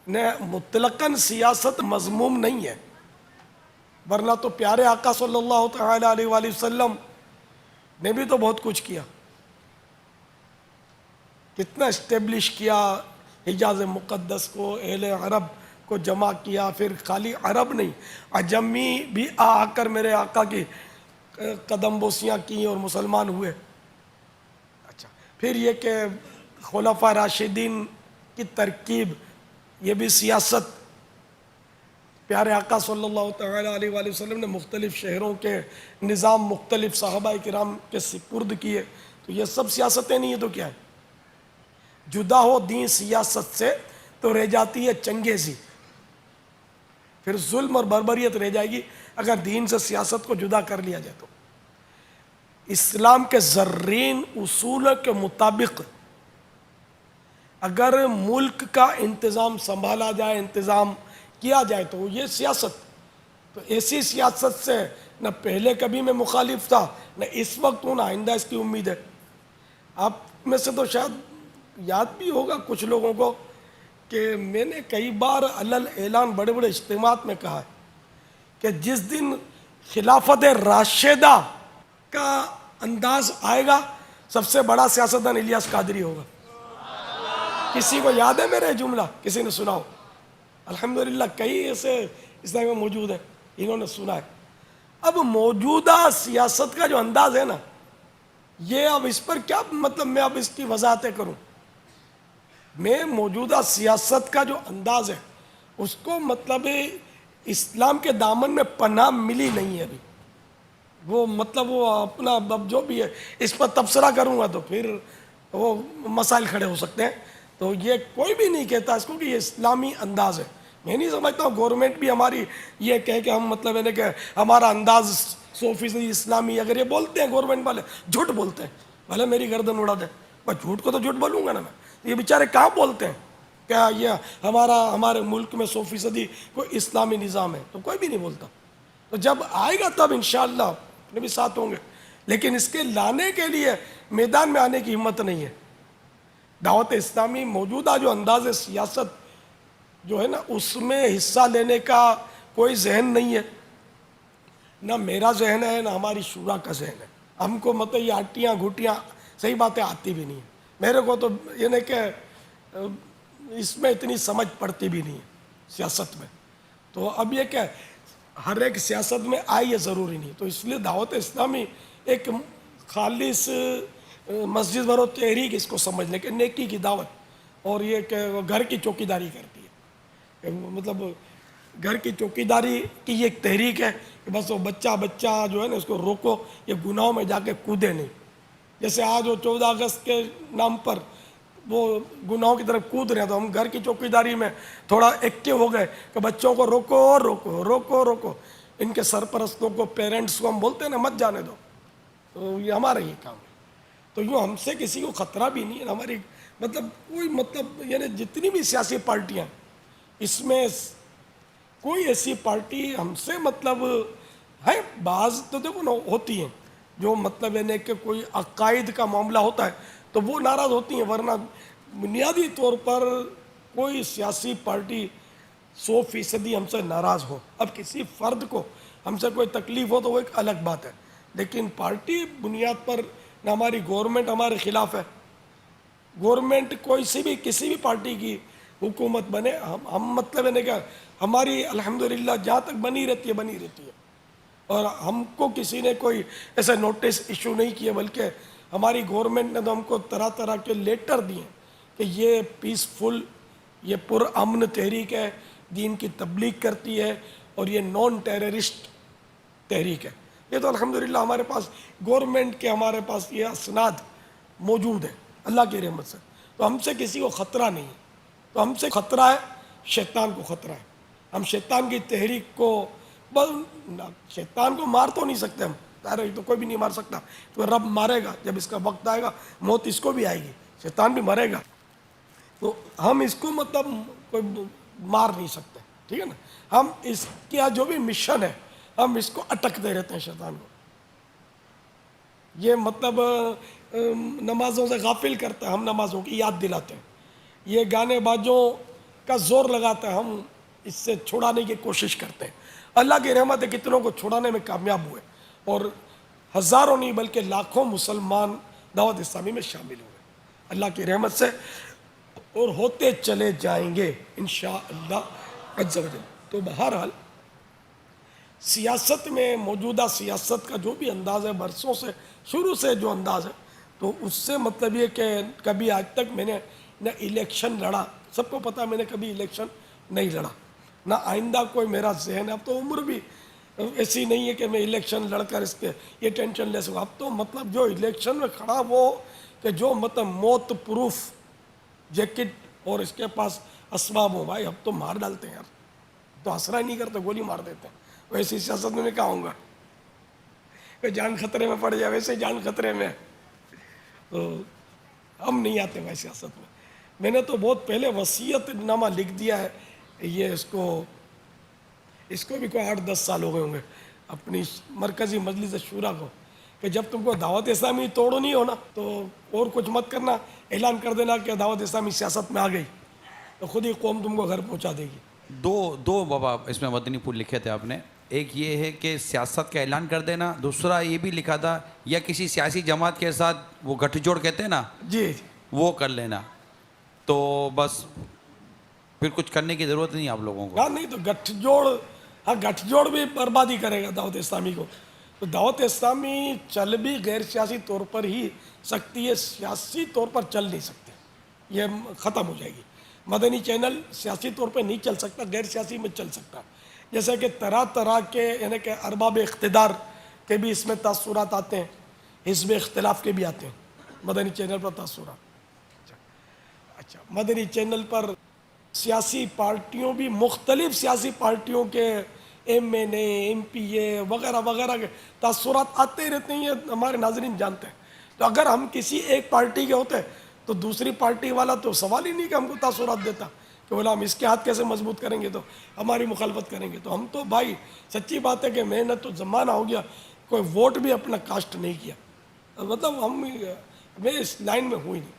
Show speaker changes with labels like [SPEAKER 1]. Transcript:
[SPEAKER 1] نے مطلقاً سیاست مذموم نہیں ہے، ورنہ تو پیارے آقا صلی اللہ تعالی علیہ وآلہ وسلم نے بھی تو بہت کچھ کیا، کتنا اسٹیبلش کیا حجاز مقدس کو، اہل عرب کو جمع کیا، پھر خالی عرب نہیں عجمی بھی آ کر میرے آقا کی قدم بوسیاں کی اور مسلمان ہوئے۔ اچھا، پھر یہ کہ خلفاء راشدین کی ترکیب، یہ بھی سیاست، پیارے آقا صلی اللہ تعالی علیہ وآلہ وسلم نے مختلف شہروں کے نظام مختلف صحابہ کرام کے سپرد کیے، تو یہ سب سیاستیں نہیں ہیں تو کیا ہے؟ جدا ہو دین سیاست سے تو رہ جاتی ہے چنگیزی، پھر ظلم اور بربریت رہ جائے گی اگر دین سے سیاست کو جدا کر لیا جائے تو۔ اسلام کے زرین اصول کے مطابق اگر ملک کا انتظام سنبھالا جائے، انتظام کیا جائے تو یہ سیاست، تو ایسی سیاست سے نہ پہلے کبھی میں مخالف تھا، نہ اس وقت ہوں، نہ آئندہ اس کی امید ہے۔ آپ میں سے تو شاید یاد بھی ہوگا کچھ لوگوں کو کہ میں نے کئی بار علل اعلان بڑے بڑے اجتماعات میں کہا ہے کہ جس دن خلافت راشدہ کا انداز آئے گا، سب سے بڑا سیاستدان الیاس قادری ہوگا۔ کسی کو یاد ہے میرے جملہ؟ کسی نے سنا ہو؟ الحمدللہ کئی ایسے اسلام میں موجود ہیں، انہوں نے سنا ہے۔ اب موجودہ سیاست کا جو انداز ہے نا، یہ اب اس پر کیا مطلب میں اب اس کی وضاحتیں کروں؟ میں موجودہ سیاست کا جو انداز ہے اس کو مطلب اسلام کے دامن میں پناہ ملی نہیں ہے ابھی، وہ مطلب وہ اپنا اب جو بھی ہے اس پر تبصرہ کروں گا تو پھر وہ مسائل کھڑے ہو سکتے ہیں، تو یہ کوئی بھی نہیں کہتا اس کو کہ یہ اسلامی انداز ہے۔ میں نہیں سمجھتا ہوں گورنمنٹ بھی ہماری یہ کہے کہ ہم مطلب ہے کہ ہمارا انداز 100% اسلامی، اگر یہ بولتے ہیں گورنمنٹ والے، جھوٹ بولتے ہیں، بھلے میری گردن اڑا دیں، بس جھوٹ کو تو جھوٹ بولوں گا نا میں، یہ بیچارے کہاں بولتے ہیں کیا یہ ہمارے ملک میں 100% کوئی اسلامی نظام ہے؟ تو کوئی بھی نہیں بولتا۔ تو جب آئے گا تب انشاءاللہ اپنے بھی ساتھ ہوں گے، لیکن اس کے لانے کے لیے میدان میں آنے کی ہمت نہیں ہے۔ دعوت اسلامی موجودہ جو انداز سیاست جو ہے نا، اس میں حصہ لینے کا کوئی ذہن نہیں ہے، نہ میرا ذہن ہے نہ ہماری شورا کا ذہن ہے۔ ہم کو مطلب یہ آٹیاں گھوٹیاں صحیح باتیں آتی بھی نہیں ہیں، میرے کو تو یہ نہیں کہ اس میں اتنی سمجھ پڑتی بھی نہیں ہے سیاست میں، تو اب یہ کہ ہر ایک سیاست میں آئے یہ ضروری نہیں، تو اس لیے دعوت اسلامی ایک خالص مسجد برو تحریک اس کو سمجھ لیں کہ نیکی کی دعوت، اور یہ کہ وہ گھر کی چوکیداری کرتی ہے، مطلب گھر کی چوکیداری کی یہ ایک تحریک ہے کہ بس وہ بچہ جو ہے نا اس کو روکو، یہ گناہوں میں جا کے کودے نہیں، جیسے آج وہ 14 اگست کے نام پر وہ گناہوں کی طرف کود رہے ہیں، تو ہم گھر کی چوکیداری میں تھوڑا ایکٹیو ہو گئے کہ بچوں کو روکو روکو روکو روکو، ان کے سرپرستوں کو، پیرنٹس کو ہم بولتے ہیں نا مت جانے دو، تو یہ ہمارا ہی کام ہے۔ تو یوں ہم سے کسی کو خطرہ بھی نہیں ہے، ہماری مطلب کوئی مطلب یعنی جتنی بھی سیاسی پارٹیاں اس میں کوئی ایسی پارٹی ہم سے مطلب ہے، بعض تو دیکھو نا ہوتی ہیں جو مطلب یعنی کہ کوئی عقائد کا معاملہ ہوتا ہے تو وہ ناراض ہوتی ہیں، ورنہ بنیادی طور پر کوئی سیاسی پارٹی 100% ہم سے ناراض ہو۔ اب کسی فرد کو ہم سے کوئی تکلیف ہو تو وہ ایک الگ بات ہے، لیکن پارٹی بنیاد پر نہ ہماری گورنمنٹ ہمارے خلاف ہے، گورنمنٹ کوئی سی بھی کسی بھی پارٹی کی حکومت بنے، ہم مطلب ہے کہ ہماری الحمدللہ جہاں تک بنی رہتی ہے، اور ہم کو کسی نے کوئی ایسا نوٹس ایشو نہیں کیا، بلکہ ہماری گورنمنٹ نے تو ہم کو طرح طرح کے لیٹر دیے کہ یہ پیسفل، یہ پر امن تحریک ہے، دین کی تبلیغ کرتی ہے، اور یہ نان ٹیررسٹ تحریک ہے۔ یہ تو الحمدللہ ہمارے پاس گورنمنٹ کے ہمارے پاس یہ اسناد موجود ہے اللہ کی رحمت سے، تو ہم سے کسی کو خطرہ نہیں ہے۔ تو ہم سے خطرہ ہے شیطان کو، خطرہ ہے ہم شیطان کی تحریک کو، شیطان کو مار تو نہیں سکتے ہم، تو کوئی بھی نہیں مار سکتا، تو رب مارے گا جب اس کا وقت آئے گا، موت اس کو بھی آئے گی، شیطان بھی مرے گا، تو ہم اس کو مطلب کوئی مار نہیں سکتے، ٹھیک ہے نا۔ ہم اس کا جو بھی مشن ہے ہم اس کو اٹکتے رہتے ہیں شیطان کو، یہ مطلب نمازوں سے غافل کرتا ہے، ہم نمازوں کی یاد دلاتے ہیں، یہ گانے بازوں کا زور لگاتے ہیں، ہم اس سے چھڑانے کی کوشش کرتے ہیں. اللہ کی رحمت ہے کتنوں کو چھڑانے میں کامیاب ہوئے، اور ہزاروں نہیں بلکہ لاکھوں مسلمان دعوت اسلامی میں شامل ہوئے اللہ کی رحمت سے، اور ہوتے چلے جائیں گے انشاءاللہ عز و جل. تو بہرحال سیاست میں، موجودہ سیاست کا جو بھی انداز ہے، برسوں سے شروع سے جو انداز ہے، تو اس سے مطلب یہ کہ کبھی آج تک میں نے نہ الیکشن لڑا، سب کو پتا میں نے کبھی الیکشن نہیں لڑا، نہ آئندہ کوئی میرا ذہن ہے. اب تو عمر بھی ایسی نہیں ہے کہ میں الیکشن لڑ کر اس کے یہ ٹینشن لے سکوں. اب تو مطلب جو الیکشن میں کھڑا وہ کہ جو مطلب موت پروف جیکٹ اور اس کے پاس اسباب ہو، بھائی اب تو مار ڈالتے ہیں یار، تو آسرا ہی نہیں کرتے، گولی مار دیتے ہیں. ویسی سیاست میں کہا ہوں گا کہ جان خطرے میں پڑ جائے، ویسے جان خطرے میں. تو ہم نہیں آتے بھائی سیاست میں. میں نے تو بہت پہلے وصیت نامہ لکھ دیا ہے، یہ اس کو بھی کوئی 8-10 سال ہو گئے ہوں گے اپنی مرکزی مجلس شورا کو، کہ جب تم کو دعوت اسلامی توڑنی ہو نا تو اور کچھ مت کرنا، اعلان کر دینا کہ دعوت اسلامی سیاست میں آ گئی، تو خود ہی قوم تم کو گھر پہنچا دے گی.
[SPEAKER 2] دو بابا اس میں مدنی پھول لکھے تھے آپ نے. ایک یہ ہے کہ سیاست کا اعلان کر دینا، دوسرا یہ بھی لکھا تھا یا کسی سیاسی جماعت کے ساتھ وہ گٹھ جوڑ کہتے ہیں نا،
[SPEAKER 1] جی
[SPEAKER 2] وہ کر لینا، تو بس پھر کچھ کرنے کی ضرورت نہیں آپ لوگوں کو.
[SPEAKER 1] ہاں نہیں تو گٹھ جوڑ بھی بربادی کرے گا دعوت اسلامی کو. تو دعوت اسلامی چل بھی غیر سیاسی طور پر ہی سکتی ہے، سیاسی طور پر چل نہیں سکتی، یہ ختم ہو جائے گی. مدنی چینل سیاسی طور پہ نہیں چل سکتا، غیر سیاسی میں چل سکتا. جیسے کہ طرح طرح کے یعنی کہ ارباب اقتدار کے بھی اس میں تاثرات آتے ہیں، حزب اختلاف کے بھی آتے ہیں مدنی چینل پر تاثرات. اچھا مدنی چینل پر سیاسی پارٹیوں بھی، مختلف سیاسی پارٹیوں کے ایم این اے، ایم پی اے وغیرہ وغیرہ کے تاثرات آتے ہی رہتے ہیں، یہ ہمارے ناظرین جانتے ہیں. تو اگر ہم کسی ایک پارٹی کے ہوتے تو دوسری پارٹی والا تو سوال ہی نہیں کہ ہم کو تاثرات دیتا، کہ بولا ہم اس کے ہاتھ کیسے مضبوط کریں گے، تو ہماری مخالفت کریں گے. تو ہم تو بھائی سچی بات ہے کہ میں نے تو زمانہ ہو گیا کوئی ووٹ بھی اپنا کاسٹ نہیں کیا، مطلب میں اس لائن میں ہوں ہی نہیں.